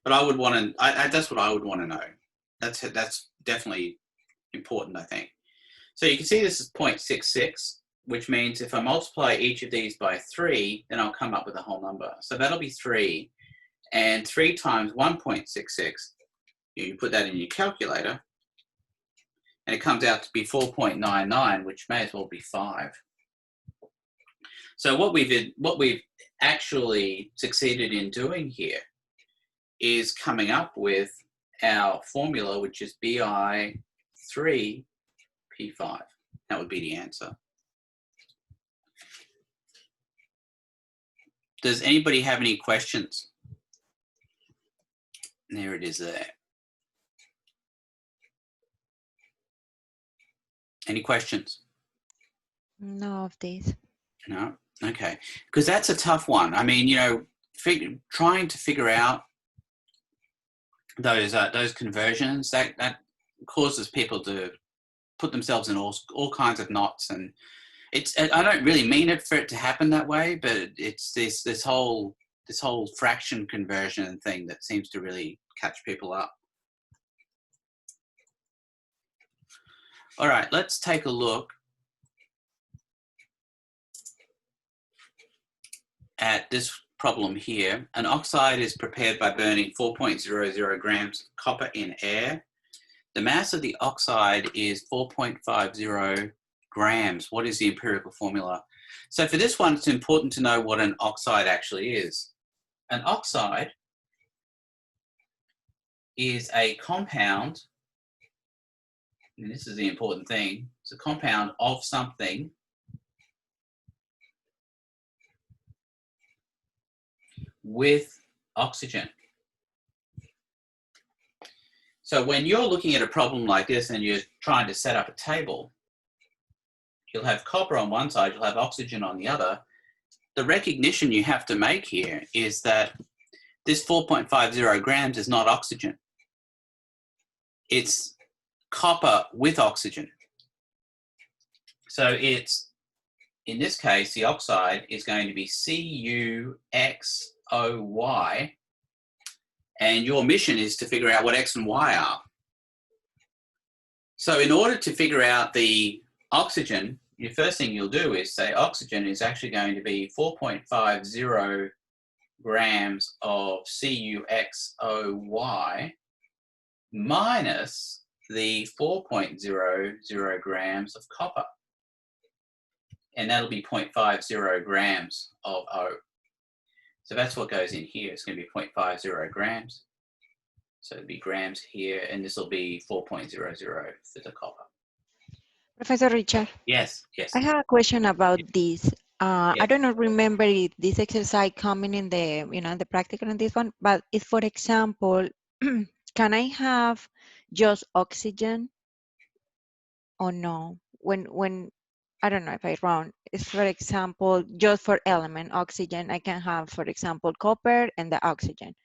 But I would want to, that's what I would want to know. That's definitely important, I think. So you can see this is 0.66, which means if I multiply each of these by 3, then I'll come up with a whole number. So that'll be 3, and 3 times 1.66, you put that in your calculator, and it comes out to be 4.99, which may as well be 5. So what we've actually succeeded in doing here is coming up with our formula, which is BI3P5. That would be the answer. Does anybody have any questions? There it is there. Any questions? No of these. No? Okay. Because that's a tough one. I mean, you know, trying to figure out those conversions, that causes people to put themselves in all kinds of knots. And I don't really mean it for it to happen that way, but it's this whole fraction conversion thing that seems to really catch people up. All right, let's take a look at this problem here. An oxide is prepared by burning 4.00 grams copper in air. The mass of the oxide is 4.50 grams. What is the empirical formula? So for this one, it's important to know what an oxide actually is. An oxide is a compound, and this is the important thing, it's a compound of something with oxygen. So when you're looking at a problem like this and you're trying to set up a table, you'll have copper on one side, you'll have oxygen on the other. The recognition you have to make here is that this 4.50 grams is not oxygen. It's copper with oxygen. So it's, in this case, the oxide is going to be CuXOY, and your mission is to figure out what X and Y are. So in order to figure out the oxygen, the first thing you'll do is say oxygen is actually going to be 4.50 grams of CuXOY minus the 4.00 grams of copper. And that'll be 0.50 grams of O. So that's what goes in here. It's going to be 0.50 grams. So it'll be grams here, and this will be 4.00 for the copper. Professor Richard, Yes, yes. I have a question about this. I Yeah. don't remember if this exercise coming in the, the practical on this one, but if, for example, can I have just oxygen or no? When I don't know if I'm wrong. It's, for example, just for element oxygen, I can have, for example, copper and the oxygen.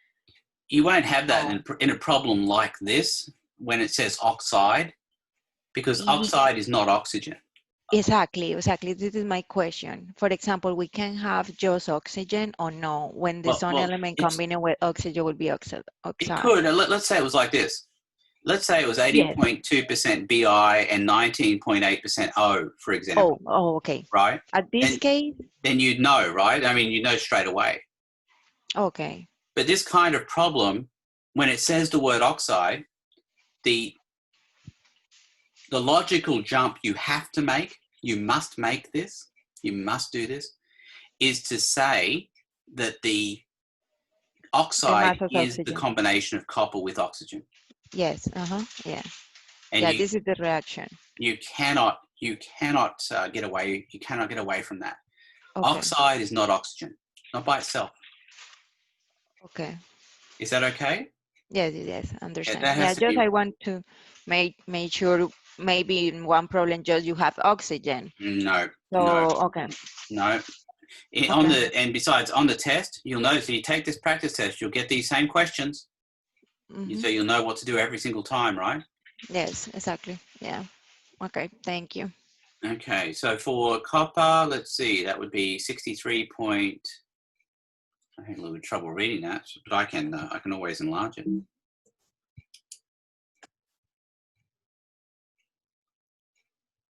You won't have that in a problem like this when it says oxide, because oxide is not oxygen. Exactly. This is my question. For example, we can have just oxygen or no, when the sun element combined with oxygen will be oxide. It could. Let's say it was like this. Let's say it was 80.2% Bi and 19.8% O, for example. Oh, okay. Right? At this case? Then you'd know, right? I mean, you know straight away. Okay. But this kind of problem, when it says the word oxide, the logical jump you have to make, you must make this, you must do this, is to say that the oxide is the combination of copper with oxygen. Yes, yeah. And yeah, this is the reaction. You cannot get away, from that. Okay. Oxide is not oxygen, not by itself. Okay. Is that okay? Yes, understand. Yeah, just I want to make sure maybe in one problem just you have oxygen. No. So, no. Okay. No. And besides, on the test, you'll notice if you take this practice test, you'll get these same questions. Mm-hmm. So you'll know what to do every single time, right? Yes, exactly. Yeah. Okay, thank you. Okay, so for copper, let's see, that would be 63 point. I had a little bit of trouble reading that, but I can always enlarge it.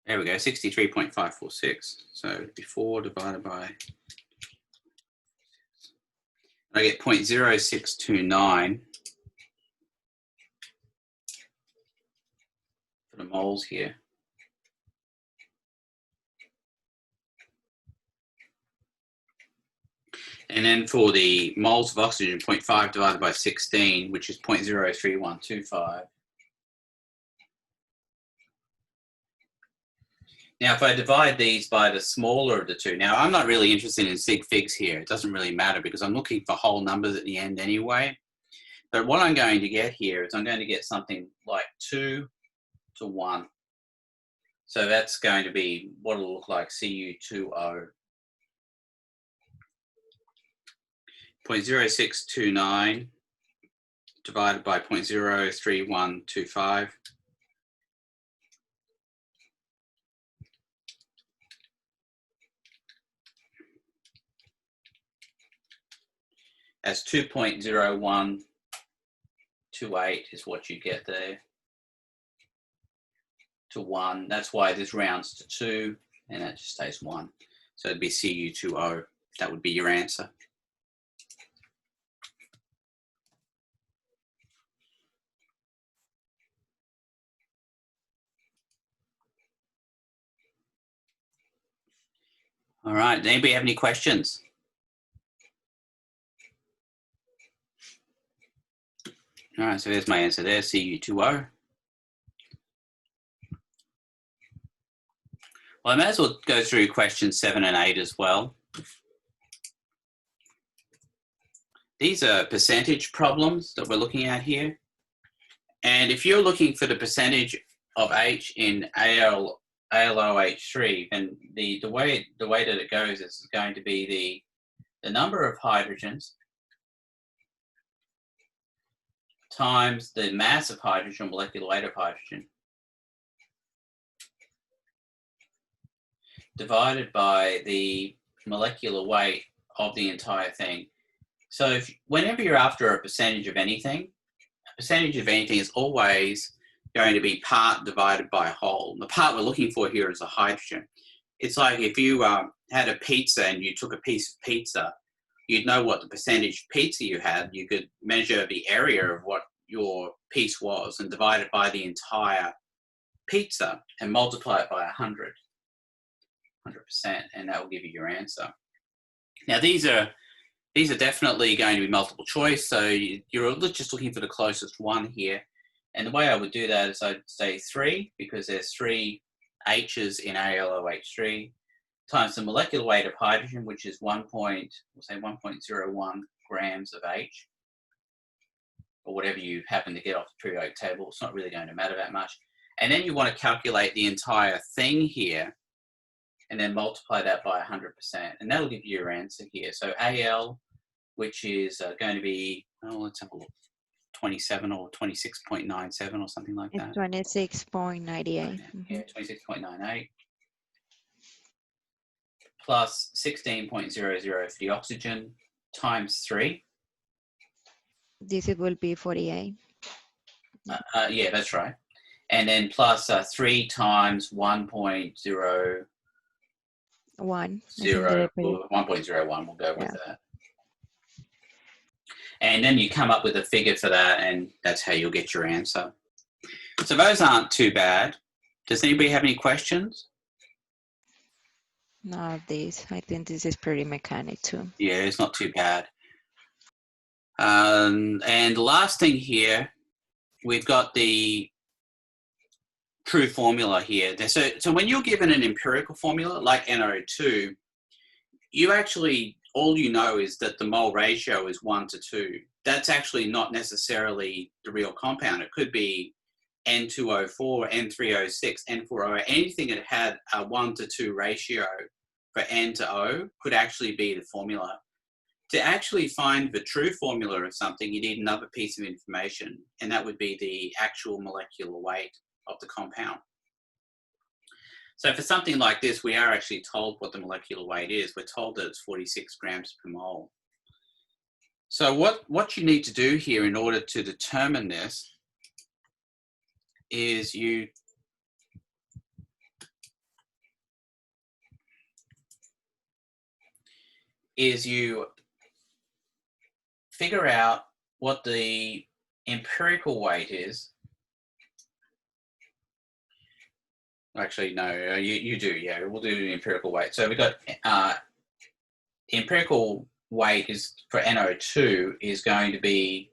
There we go, 63.546. So it'd be 4 divided by, I get 0.0629 for the moles here. And then for the moles of oxygen, 0.5 divided by 16, which is 0.03125. Now, if I divide these by the smaller of the two, now I'm not really interested in sig figs here. It doesn't really matter because I'm looking for whole numbers at the end anyway. But what I'm going to get here is I'm going to get something like 2 to 1. So that's going to be what it'll look like, Cu2O. 0.0629 divided by 0.03125. That's 2.0128 is what you get there. To 1. That's why this rounds to 2, and that just stays 1. So it'd be Cu2O. That would be your answer. All right. Anybody have any questions? All right. So there's my answer there, Cu2O. Well, I may as well go through questions 7 and 8 as well. These are percentage problems that we're looking at here. And if you're looking for the percentage of H in ALOH3, then the way that it goes is going to be the number of hydrogens times the mass of hydrogen, molecular weight of hydrogen, divided by the molecular weight of the entire thing. So whenever you're after a percentage of anything is always going to be part divided by whole. The part we're looking for here is a hydrogen. It's like if you had a pizza and you took a piece of pizza, you'd know what the percentage pizza you had. You could measure the area of what your piece was and divide it by the entire pizza and multiply it by 100%, and that will give you your answer. Now, these are These are definitely going to be multiple choice, so you're just looking for the closest one here. And the way I would do that is I'd say 3, because there's 3 H's in ALOH3, times the molecular weight of hydrogen, which is 1.01 grams of H, or whatever you happen to get off the periodic table. It's not really going to matter that much. And then you want to calculate the entire thing here, and then multiply that by 100%, and that'll give you your answer here. So AL, which is going to be, oh, let's have a look, 27 or 26.97 or something like that. It's 26.98. Yeah, 26.98 plus 16.00 for the oxygen times 3. This it will be 48. Yeah, that's right. And then plus 3 times 1.01. 1.01, we'll go with that. And then you come up with a figure for that, and that's how you'll get your answer. So those aren't too bad. Does anybody have any questions? No, this, I think this is pretty mechanic too. Yeah, it's not too bad. And the last thing here, we've got the true formula here. So when you're given an empirical formula like NO2, you actually, all you know is that the mole ratio is 1 to 2. That's actually not necessarily the real compound. It could be N2O4, N3O6, N4O, anything that had a 1 to 2 ratio for N to O could actually be the formula. To actually find the true formula of something, you need another piece of information, and that would be the actual molecular weight of the compound. So for something like this, we are actually told what the molecular weight is. We're told that it's 46 grams per mole. So what you need to do here in order to determine this is you figure out what the empirical weight is. Actually, no, you do, yeah, we'll do the empirical weight. So we've got the empirical weight is for NO2 is going to be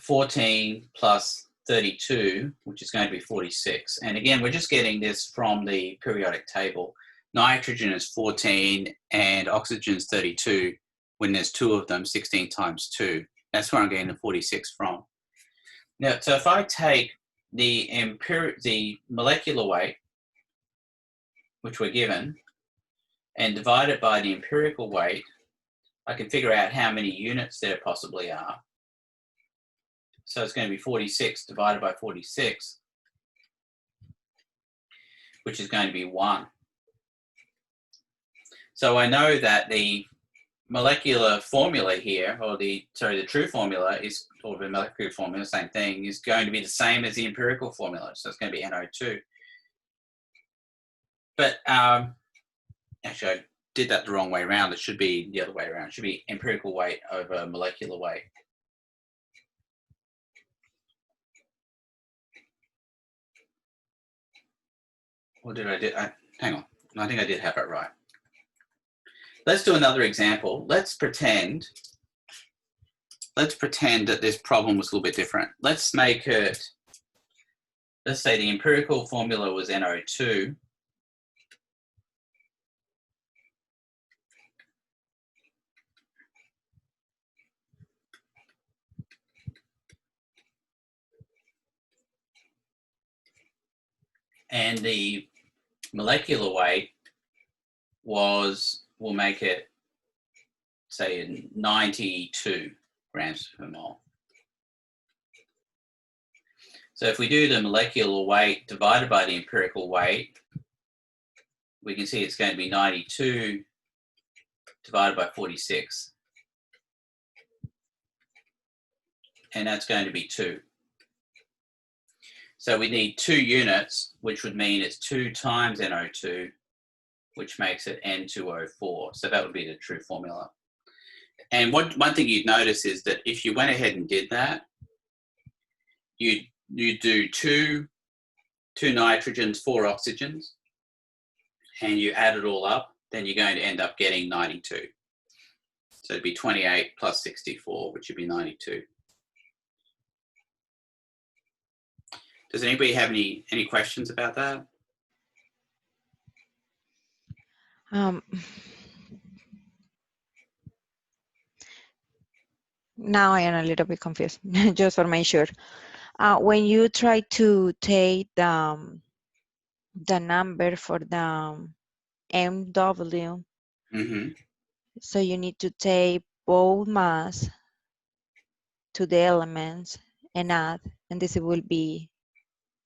14 plus 32, which is going to be 46. And again, we're just getting this from the periodic table. Nitrogen is 14 and oxygen is 32. When there's 2 of them, 16 times 2. That's where I'm getting the 46 from. Now, so if I take the molecular weight, which we're given, and divide it by the empirical weight, I can figure out how many units there possibly are. So it's going to be 46 divided by 46, which is going to be 1. So I know that the molecular formula here, or the true formula is, or the molecular formula, same thing, is going to be the same as the empirical formula. So it's going to be NO2. But actually, I did that the wrong way around. It should be the other way around. It should be empirical weight over molecular weight. Or did I do? Hang on. I think I did have it right. Let's do another example. Let's pretend that this problem was a little bit different. Let's make it, let's say the empirical formula was NO2. And the molecular weight was, we'll make it, say, 92 grams per mole. So if we do the molecular weight divided by the empirical weight, we can see it's going to be 92 divided by 46. And that's going to be 2. So we need 2 units, which would mean it's 2 times NO2, which makes it N2O4. So that would be the true formula. And one thing you'd notice is that if you went ahead and did that, you do 2 nitrogens, 4 oxygens, and you add it all up, then you're going to end up getting 92. So it'd be 28 plus 64, which would be 92. Does anybody have any questions about that? Now I am a little bit confused, just for my sure. When you try to take the number for the MW, Mm-hmm. so you need to take both mass to the elements and add, and this will be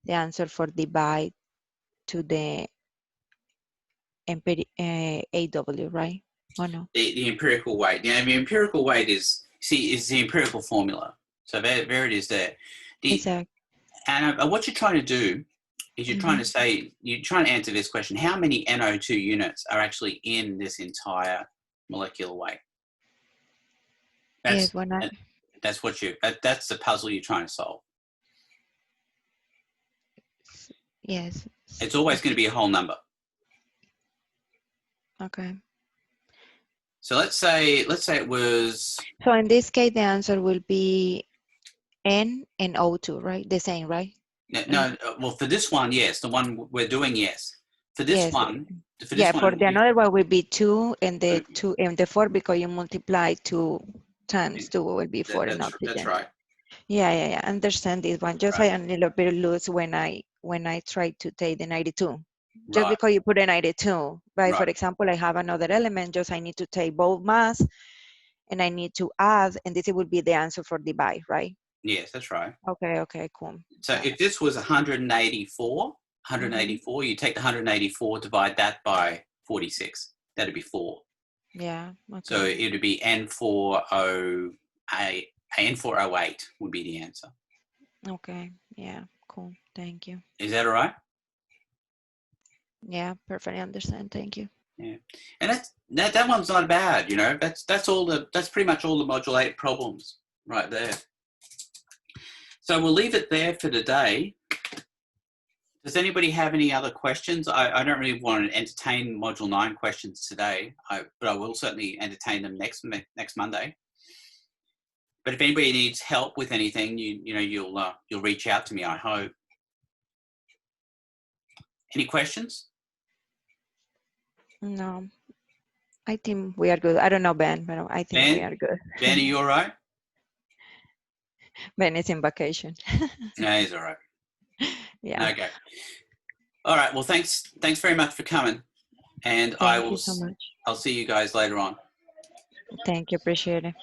the answer for divide to the AW, right? Or no? The empirical weight. The empirical weight is the empirical formula. So there it is there. Exactly. And what you're trying to do is you're trying to say, you're trying to answer this question: how many NO2 units are actually in this entire molecular weight? That's, Yes, that's what that's the puzzle you're trying to solve. yes. It's always going to be a whole number. Okay. So let's say it was. So in this case, the answer will be N and O2, right? The same, right? No, well, for this one, yes. The one we're doing, yes. For this Yes. one, For the another one will be 2, and the 2 and the 4, because you multiply 2 times 2 will be 4 in that's oxygen. right. Yeah. Understand this one. Just Right. I am a little bit loose when I try to take the 92. Just Right. because you put a 92, right? For Right. example, I have another element, just I need to take both mass and I need to add, and this will be the answer for divide, right? Yes, that's right. Okay, cool. So if this was 184, you take the 184, divide that by 46. That'd be 4. Yeah. Okay. So it would be N408. N408 would be the answer. Okay. Yeah. Cool. Thank you. Is that all right? Yeah. Perfectly understand. Thank you. Yeah. And that one's not bad. You know, that's pretty much all the module 8 problems right there. So we'll leave it there for today. Does anybody have any other questions? I don't really want to entertain Module 9 questions today, but I will certainly entertain them next Monday. But if anybody needs help with anything, you'll reach out to me, I hope. Any questions? No, I think we are good. I don't know, Ben, but I think we are good. Ben, are you all right? Ben is in vacation. No, he's all right. Yeah. Okay. All right. Well, thanks very much for coming. And Thank you so much. I'll see you guys later on. Thank you. Appreciate it.